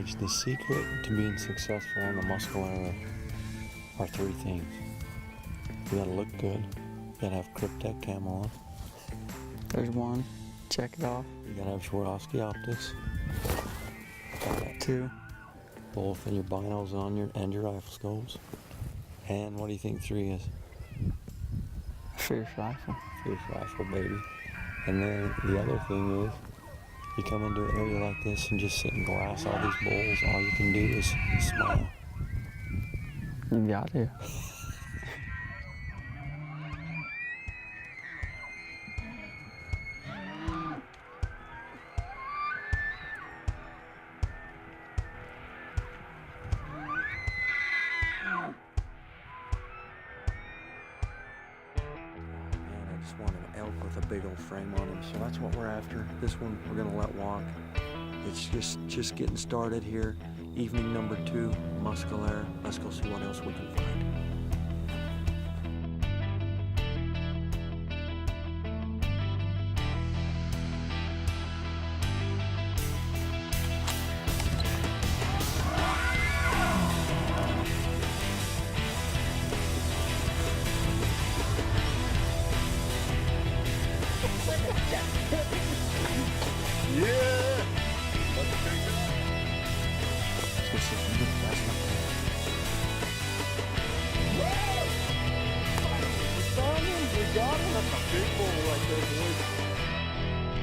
Gage, the secret to being successful on the Mescalero are three things. You gotta look good, you gotta have Cryptek camo on. There's one, check it off. You gotta have Swarovski optics. Two. Both in your binos on and your rifle scopes. And what do you think three is? Fierce rifle. Fierce rifle, baby. And then the other thing is, you come into an area like this and just sit and glass all these bulls, all you can do is smile. You got to. Want an elk with a big old frame on him, so that's what we're after. This one we're gonna let walk. It's just getting started here. Evening number 2, Mescalero. Let's go see what else we can find.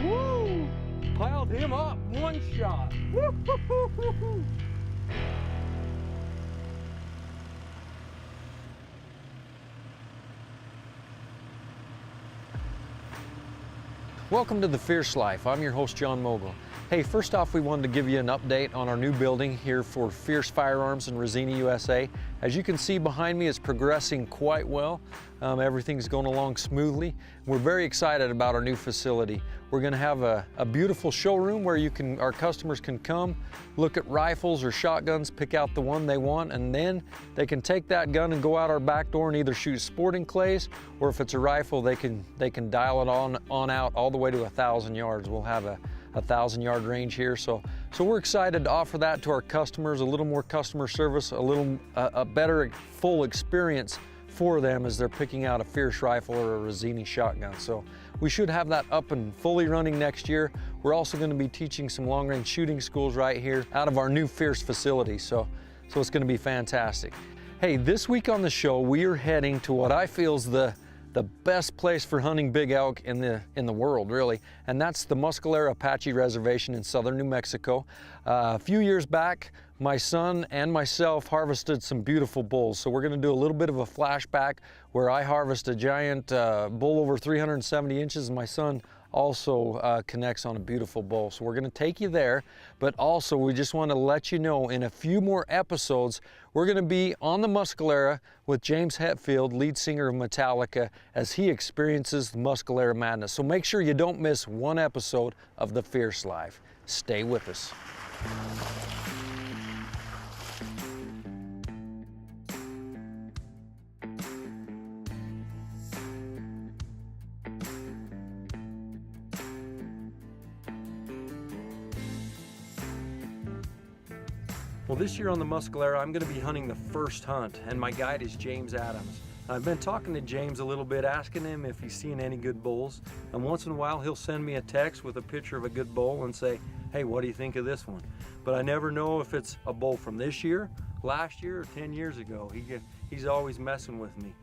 Woo! Piled him up, one shot. Woo-hoo-hoo-hoo-hoo. Welcome to The Fierce Life. I'm your host, Gage Mogle. Hey, first off, we wanted to give you an update on our new building here for Fierce Firearms in Resina, USA. As you can see behind me, it's progressing quite well. Everything's going along smoothly. We're very excited about our new facility. We're going to have a beautiful showroom where our customers can come, look at rifles or shotguns, pick out the one they want, and then they can take that gun and go out our back door and either shoot sporting clays, or if it's a rifle, they can dial it on out all the way to 1,000 yards. We'll have a 1,000-yard range here, so we're excited to offer that to our customers. A little more customer service, a better full experience for them as they're picking out a Fierce rifle or a Resina shotgun. So we should have that up and fully running next year. We're also going to be teaching some long-range shooting schools right here out of our new Fierce facility. So it's going to be fantastic. Hey, this week on the show, we are heading to what I feel is the best place for hunting big elk in the world, really, and that's the Mescalero Apache Reservation in southern New Mexico. A few years back, my son and myself harvested some beautiful bulls, so we're going to do a little bit of a flashback where I harvest a giant bull over 370 inches, and my son also connects on a beautiful bull. So we're going to take you there, but also we just want to let you know in a few more episodes we're going to be on the Mescalero with James Hetfield, lead singer of Metallica, as he experiences the Mescalero Madness. So make sure you don't miss one episode of The Fierce Life. Stay with us. Well, this year on the Mescalero, I'm going to be hunting the first hunt, and my guide is James Adams. I've been talking to James a little bit, asking him if he's seen any good bulls, and once in a while he'll send me a text with a picture of a good bull and say, hey, what do you think of this one? But I never know if it's a bull from this year, last year, or 10 years ago. He's always messing with me.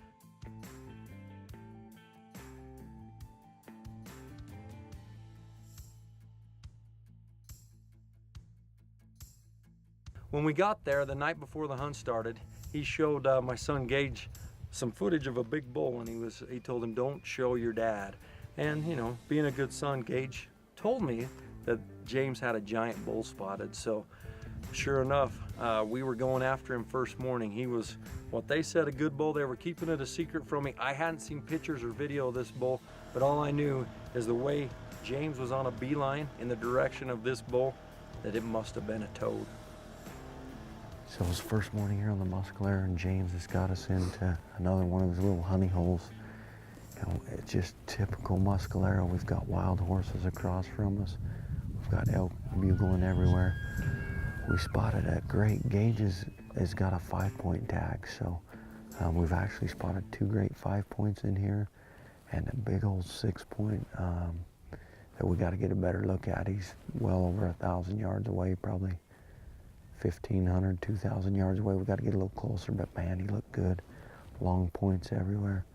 When we got there the night before the hunt started, he showed my son Gage some footage of a big bull, and he told him, don't show your dad. And you know, being a good son, Gage told me that James had a giant bull spotted. So sure enough, we were going after him first morning. He was what they said a good bull. They were keeping it a secret from me. I hadn't seen pictures or video of this bull, but all I knew is the way James was on a beeline in the direction of this bull, that it must have been a toad. So it's first morning here on the Mescalero, and James has got us into another one of his little honey holes. You know, it's just typical Mescalero. We've got wild horses across from us. We've got elk bugling everywhere. we spotted a great. Gage has got a 5-point tag, so we've actually spotted 2 great 5 points in here, and a big old 6-point that we got to get a better look at. He's well over 1,000 yards away, probably 1,500, 2,000 yards away. We got to get a little closer, but man, he looked good. Long points everywhere.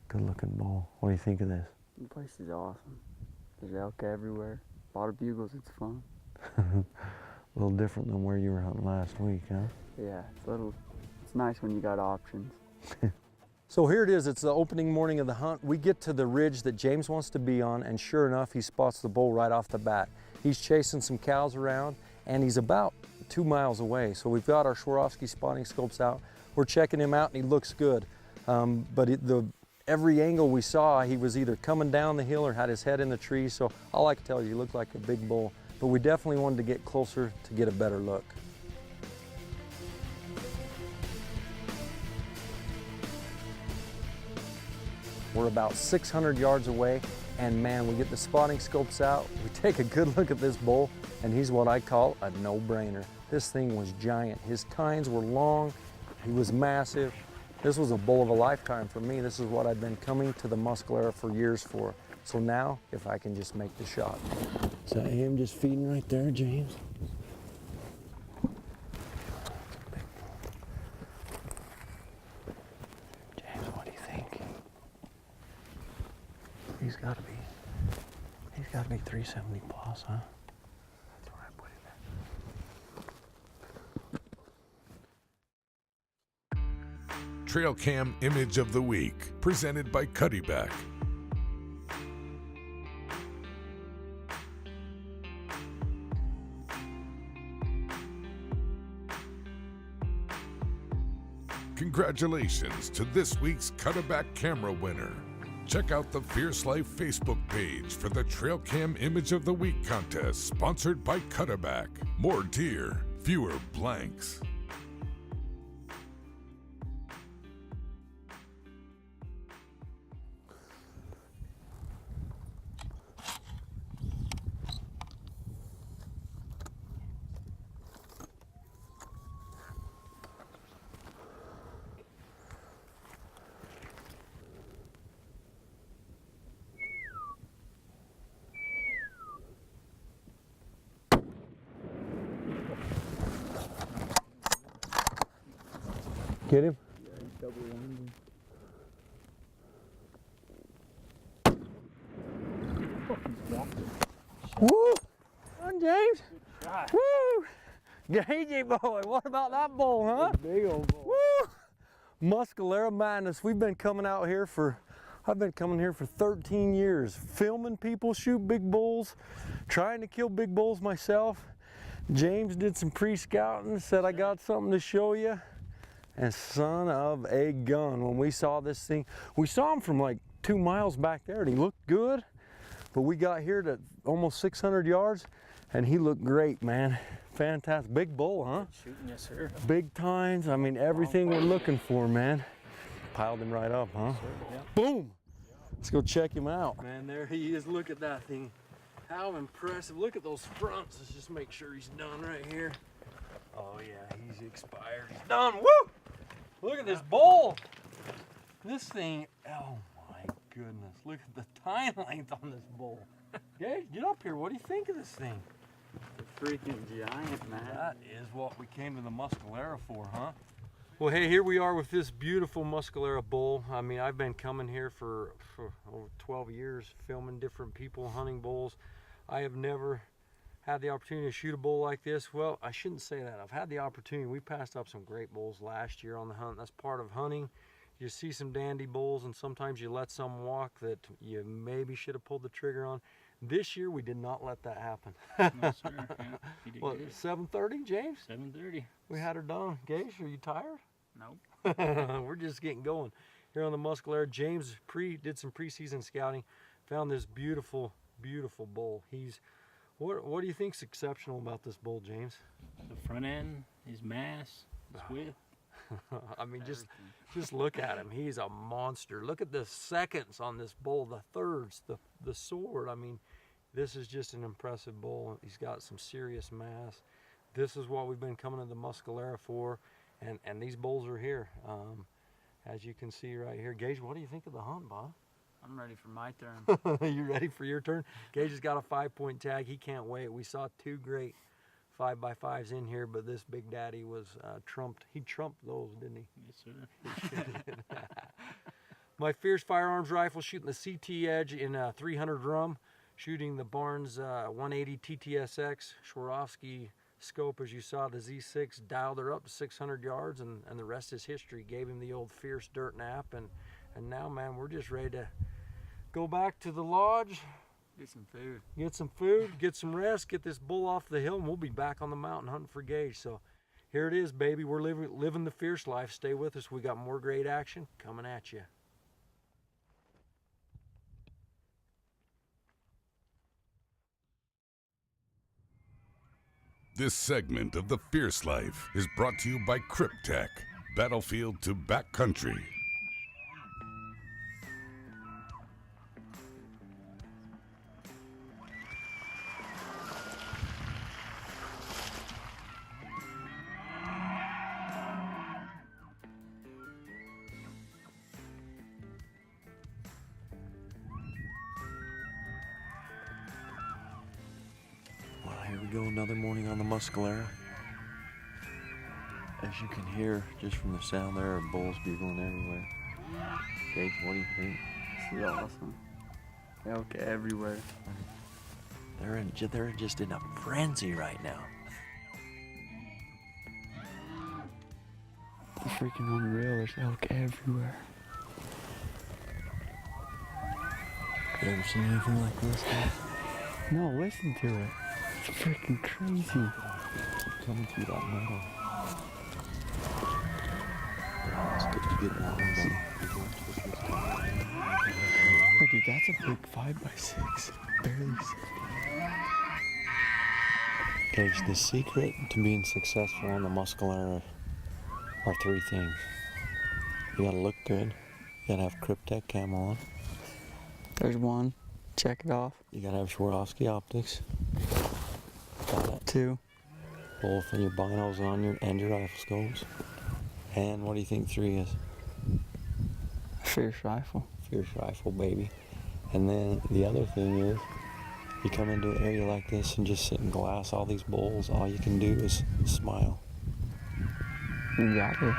Good looking bull. What do you think of this? The place is awesome. There's elk everywhere. A lot of bugles, it's fun. A little different than where you were hunting last week, huh? Yeah, it's nice when you got options. So here it is, it's the opening morning of the hunt. We get to the ridge that James wants to be on, and sure enough, he spots the bull right off the bat. He's chasing some cows around, and he's about 2 miles away. So we've got our Swarovski spotting scopes out. We're checking him out, and he looks good. But every angle we saw, he was either coming down the hill or had his head in the tree. So all I can tell you, he looked like a big bull. But we definitely wanted to get closer to get a better look. We're about 600 yards away, and man, we get the spotting scopes out, we take a good look at this bull, and he's what I call a no-brainer. This thing was giant. His tines were long, he was massive. This was a bull of a lifetime for me. This is what I've been coming to the Mescalero for years for. So now, if I can just make the shot. Is that him just feeding right there, James? He's got to be 370 plus, huh? That's where I put him at. Trail Cam Image of the Week, presented by Cuddyback. Congratulations to this week's Cuddyback camera winner. Check out the Fierce Life Facebook page for the Trail Cam Image of the Week contest, sponsored by Cuddyback. More deer, fewer blanks. Get him? Yeah, he's double winded. Woo! Come on, James. Good shot. Woo! Gage boy, what about that bull, huh? Big old bull. Woo! Mescalero Madness. We've been coming out here I've been coming here for 13 years, filming people shoot big bulls, trying to kill big bulls myself. James did some pre-scouting, said I got something to show you. And son of a gun, when we saw this thing, we saw him from like 2 miles back there and he looked good, but we got here to almost 600 yards and he looked great, man. Fantastic. Big bull, huh? Good shooting, yes sir. Big tines, I mean everything we're looking for, man. Piled him right up, huh? Yes, sir. Yep. Boom! Let's go check him out. Man, there he is. Look at that thing. How impressive. Look at those fronts. Let's just make sure he's done right here. Oh yeah, he's expired. He's done. Woo! Look at this bull. This thing, oh my goodness. Look at the tine length on this bull. Gage, get up here. What do you think of this thing? The freaking giant, man. That is what we came to the Mescalero for, huh? Well, hey, here we are with this beautiful Mescalero bull. I mean, I've been coming here for over 12 years, filming different people hunting bulls. I have never had the opportunity to shoot a bull like this. Well, I shouldn't say that. I've had the opportunity. We passed up some great bulls last year on the hunt. That's part of hunting. You see some dandy bulls and sometimes you let some walk that you maybe should have pulled the trigger on. This year we did not let that happen. No, sir. Yeah, you did What, good. 7:30, James? 7:30. We had her done. Gage, are you tired? Nope. We're just getting going here on the Mescalero. James did some preseason scouting, found this beautiful, beautiful bull. What do you think's exceptional about this bull, James? The front end, his mass, his width. I mean, just look at him. He's a monster. Look at the seconds on this bull, the thirds, the sword. I mean, this is just an impressive bull. He's got some serious mass. this is what we've been coming to the Mescalero for, and these bulls are here. As you can see right here. Gage, what do you think of the hunt, Bob? I'm ready for my turn. You ready for your turn? Gage has got a 5-point tag. He can't wait. We saw 2 great 5x5s in here, but this Big Daddy was trumped. He trumped those, didn't he? Yes, sir. My Fierce Firearms rifle, shooting the CT Edge in 300 drum, shooting the Barnes 180 TTSX, Swarovski scope, as you saw, the Z6, dialed her up to 600 yards, and the rest is history. Gave him the old Fierce dirt nap, and now, man, we're just ready to go back to the lodge, Get some food. get some food, get some rest, get this bull off the hill, and we'll be back on the mountain hunting for Gage. So here it is, baby. We're living the fierce life. Stay with us. We got more great action coming at you. This segment of The Fierce Life is brought to you by Cryptech, Battlefield to Backcountry. Well, here we go, another morning on the Mescalero. As you can hear, just from the sound, there are bulls bugling everywhere. Gage, what do you think? This is awesome. Elk everywhere. They're just in a frenzy right now. It's freaking unreal. There's elk everywhere. You ever seen anything like this, guys? No, listen to it. It's freaking crazy. Coming through that meadow. It's good to get that one, buddy. Oh, dude, that's a big 5x6. Barely. Gage, the secret to being successful on the Mescalero are 3 things. You gotta look good. You gotta have Cryptech camo on. There's one. Check it off. You gotta have Swarovski optics. Got it. 2. Both of your binos on and your rifle scopes. And what do you think 3 is? Fierce rifle. Fierce rifle, baby. And then the other thing is, you come into an area like this and just sit and glass all these bulls, all you can do is smile. You got it.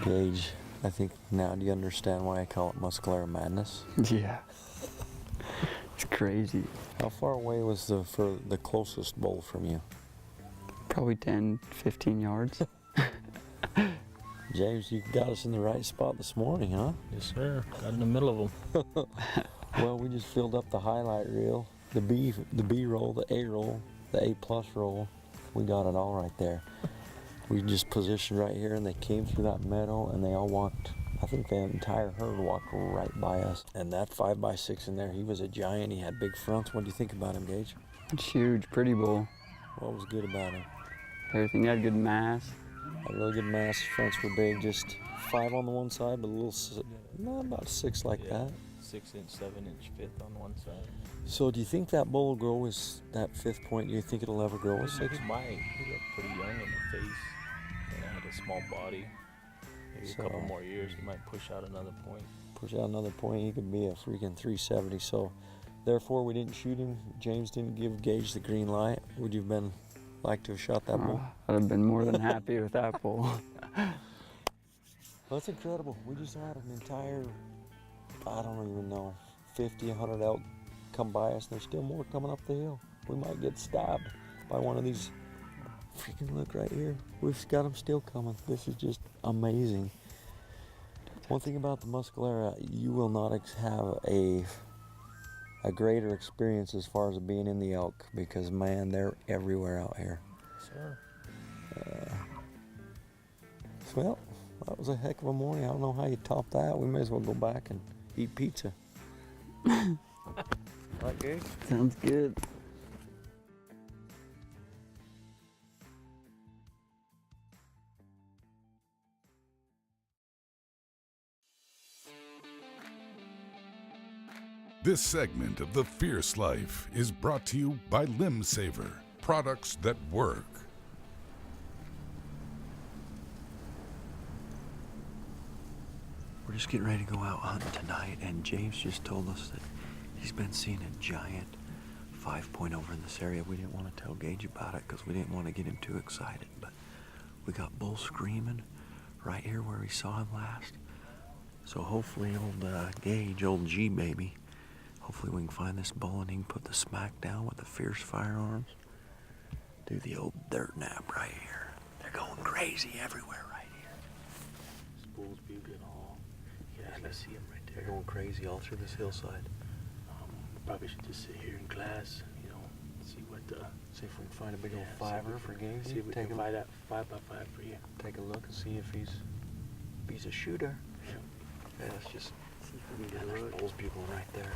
Gage, I think now do you understand why I call it Mescalero Madness? Yeah. It's crazy. How far away was the closest bull from you? Probably 10, 15 yards. James, you got us in the right spot this morning, huh? Yes, sir. Got in the middle of them. Well, we just filled up the highlight reel, the B roll, the A roll, the A plus roll. We got it all right there. We just positioned right here, and they came through that meadow, and they all walked. I think the entire herd walked right by us. And that 5x6 in there, he was a giant. He had big fronts. What do you think about him, Gage? It's huge, pretty bull. What was good about him? Everything had good mass. Had really good mass. Fronts were big. Just 5 on the one side, but a little, not about 6 like that. 6-inch, 7-inch fifth on one side. So do you think that bull will grow as that 5th point? Do you think it'll ever grow as 6? He might. He looked pretty young in the face. And I had a small body. Maybe So- a couple more years, he might push out another point. Push out another point, he could be a freaking 370. So therefore we didn't shoot him. James didn't give Gage the green light. Would you have like to have shot that bull? I'd have been more than happy with that bull. That's incredible. We just had an entire, I don't even know, 50, 100 elk come by us, and there's still more coming up the hill. We might get stabbed by one of these. Freaking look right here. We've got them still coming. This is just amazing. One thing about the Mescalero, you will not have a greater experience as far as being in the elk, because man, they're everywhere out here. Sure. Well, that was a heck of a morning. I don't know how you top that. We may as well go back and eat pizza. Right, Gage? Sounds good. This segment of The Fierce Life is brought to you by Limb Saver, products that work. We're just getting ready to go out hunting tonight, and James just told us that he's been seeing a giant 5-point over in this area. We didn't want to tell Gage about it because we didn't want to get him too excited, but we got bull screaming right here where we saw him last. So hopefully old Gage, old G baby, hopefully we can find this bull and he can put the smack down with the fierce firearms. Do the old dirt nap right here. They're going crazy everywhere right here. This bull's bugling all. Yeah, I see him right there. They're going crazy all through this hillside. Probably should just sit here in class, you know, see what See if we can find a big old see if fiver we for can- Gage. See if we Take can a find that 5x5 for you. Take a look and see if he's a shooter. Yeah, let's just see if we can get a look. There's bulls bugling right there.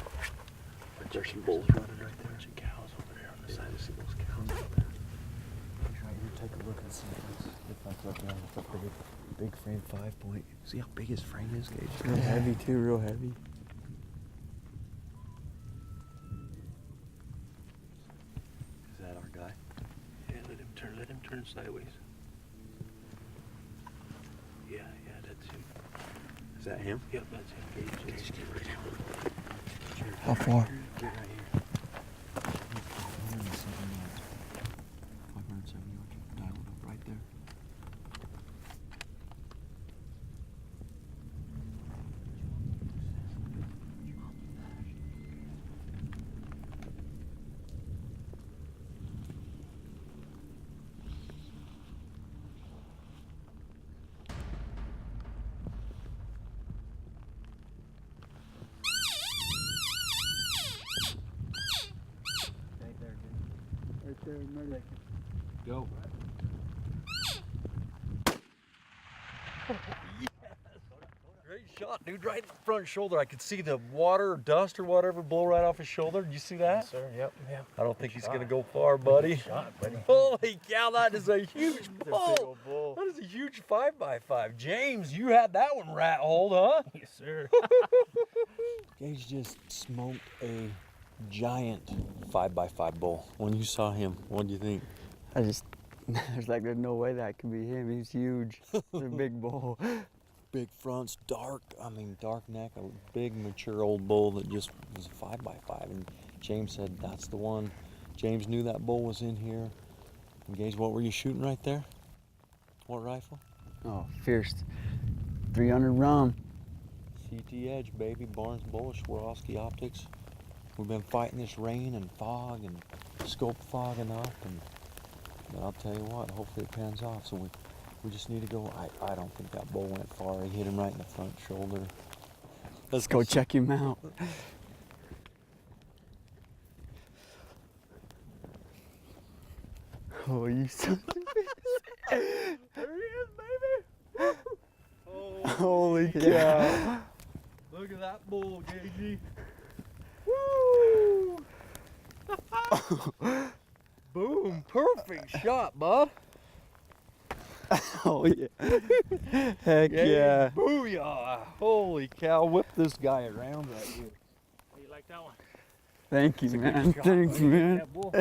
There's some bulls running right there. Bunch of cows over there on the side. See those cows over there. Right here, take a look and see if that's up there. It's a big frame 5-point. See how big his frame is, Gage? Real heavy too, real heavy. Is that our guy? Yeah, let him turn sideways. Yeah, that's him. Is that him? Yep, that's him. Gage, get right here. How far? Get right here. 570 yards. Dial it up right there. Right there, murder. Go. Great shot, dude. Right in the front shoulder. I could see the water or dust or whatever blow right off his shoulder. Did you see that? Yes, sir. Yep. I don't think he's going to go far, buddy. Shot, buddy. Holy cow, that is a huge bull. old bull. That is a huge 5x5. James, you had that one rat hold, huh? Yes, sir. Gage just smoked a giant 5x5 bull. When you saw him, what do you think? there's no way that could be him. He's huge. He's a big bull. Big fronts, dark neck, a big mature old bull that just was a 5x5. And James said that's the one. James knew that bull was in here. And Gage, what were you shooting right there? What rifle? Oh, fierce. 300 rum. CT Edge, baby. Barnes Bullish, Swarovski Optics. We've been fighting this rain and fog and scope fogging up, but I'll tell you what, hopefully it pans off. So we just need to go. I don't think that bull went far. He hit him right in the front shoulder. Let's go check him out. Oh, you son of a bitch. There he is, baby. Holy cow. Look at that bull, Gagey. Woo! Boom, perfect shot, bud. Oh, yeah. Heck yeah. Booyah. Holy cow, whip this guy around right here. How you like that one? Thank you, man. Thanks, man. That bull.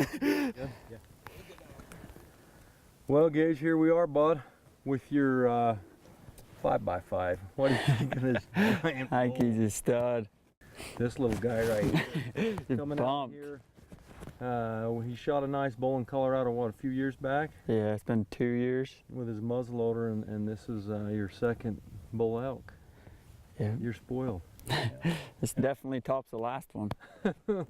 Well, Gage, here we are, bud, with your 5x5. What do you think of this giant I think bull? he's a stud. This little guy right here. He's Coming out bumped. here. He shot a nice bull in Colorado, what, a few years back Yeah, it's been 2 years. with his muzzleloader, and this is your second bull elk. Yeah. You're spoiled. This definitely tops the last one.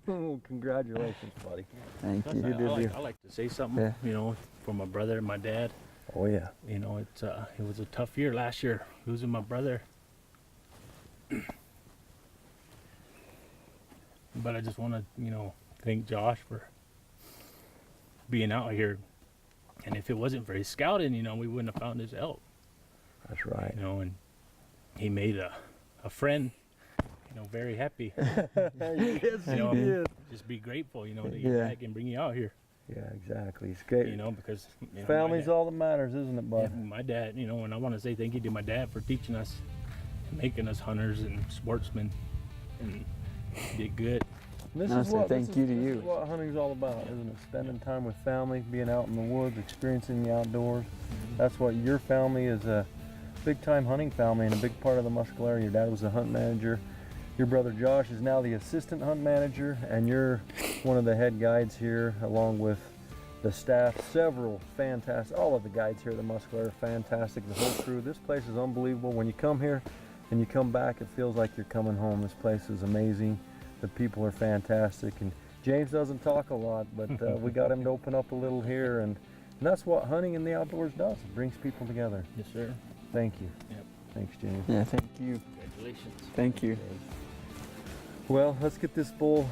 Congratulations, buddy. Thank Plus, you. I like to say something, Yeah. you know, for my brother and my dad. Oh yeah. You know, it was a tough year last year, losing my brother. But I just want to, you know, thank Josh for being out here. And if it wasn't for his scouting, you know, we wouldn't have found his elk. That's right. You know, and he made a friend, you know, very happy. Yes, You know, he did. just be grateful, you know, that your Yeah. dad can bring you out here. Yeah, exactly. It's great. You know, because you know, Family's all that matters, isn't it, yeah, bud? my dad, you know, and I want to say thank you to my dad for teaching us, making us hunters and sportsmen, and he did good. This No, is so what thank this you is, to this you. is what hunting's all about, isn't it? Spending time with family, being out in the woods, experiencing the outdoors. That's what your family is, a big-time hunting family and a big part of the Mescalero. Your dad was the hunt manager. Your brother Josh is now the assistant hunt manager, and you're one of the head guides here, along with the staff. Several fantastic, all of the guides here at the Mescalero are fantastic. The whole crew. This place is unbelievable. When you come here and you come back, it feels like you're coming home. This place is amazing. The people are fantastic, and James doesn't talk a lot, but we got him to open up a little here, and that's what hunting in the outdoors does. It brings people together. Yes, sir. Thank you. Yep. Thanks, James. Yeah, thank you. Congratulations. Thank you. Well, let's get this bull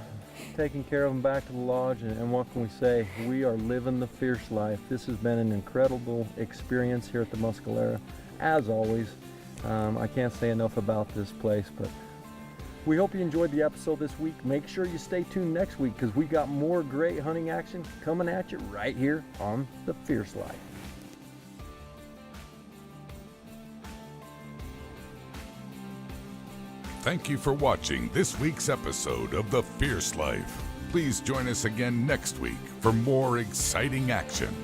taken care of and back to the lodge, and what can we say? We are living the fierce life. This has been an incredible experience here at the Mescalero. As always, I can't say enough about this place, but we hope you enjoyed the episode this week. Make sure you stay tuned next week, because we got more great hunting action coming at you right here on The Fierce Life. Thank you for watching this week's episode of The Fierce Life. Please join us again next week for more exciting action.